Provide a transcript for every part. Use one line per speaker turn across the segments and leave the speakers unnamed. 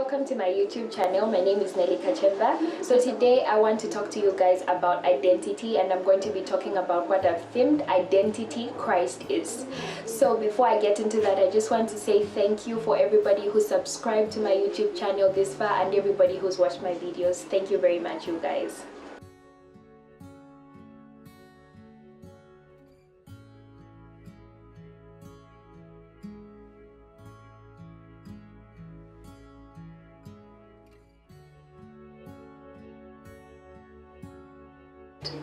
welcome to my YouTube channel. My name is Nelly Kachemba. So today I want to talk to you guys about identity, and I'm going to be talking about what I've themed Identity Christ is. So before I get into that, I just want to say thank you for everybody who subscribed to my YouTube channel this far and everybody who's watched my videos. Thank you very much, you guys.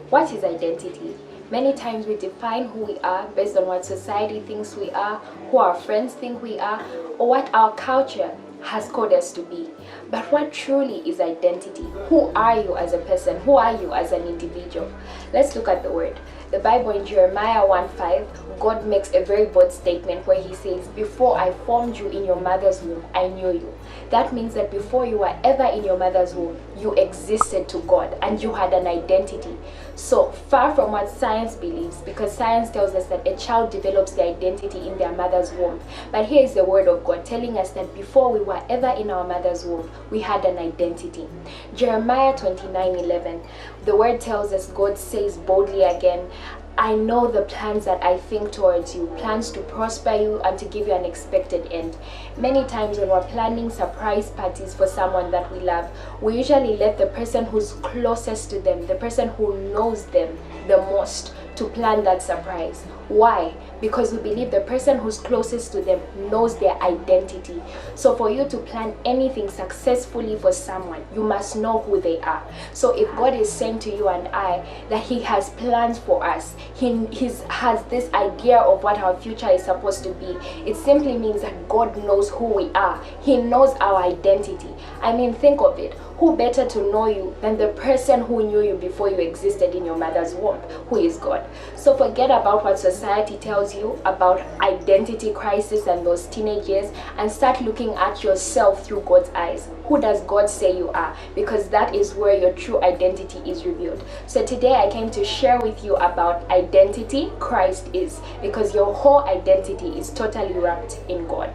What is identity? Many times we define who we are based on what society thinks we are, who our friends think we are, or what our culture has coded us to be. But what truly is identity? Who are you as a person? Who are you as an individual? Let's look at the word. The Bible in Jeremiah 1:5, God makes a very bold statement where he says, "Before I formed you in your mother's womb, I knew you." That means that before you were ever in your mother's womb, you existed to God and you had an identity. So far from what science believes, because science tells us that a child develops their identity in their mother's womb. But here is the word of God telling us that before we were ever in our mother's womb, we had an identity. Jeremiah 29:11, the word tells us, God says boldly again, "I know the plans that I think towards you, plans to prosper you and to give you an expected end." Many times when we're planning surprise parties for someone that we love, we usually let the person who's closest to them, the person who knows them the most, to plan that surprise. Why? Because we believe the person who's closest to them knows their identity. So for you to plan anything successfully for someone, you must know who they are. So if God is saying to you and I that he has plans for us, he has this idea of what our future is supposed to be, it simply means that God knows who we are. He knows our identity. I mean, think of it. Who better to know you than the person who knew you before you existed in your mother's womb, who is God? So forget about what society tells you about identity crisis and those teenage years, and start looking at yourself through God's eyes. Who does God say you are? Because that is where your true identity is revealed. So today I came to share with you about identity Christ is, because your whole identity is totally wrapped in God.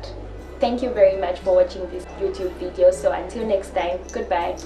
Thank you very much for watching this YouTube video. So until next time, goodbye.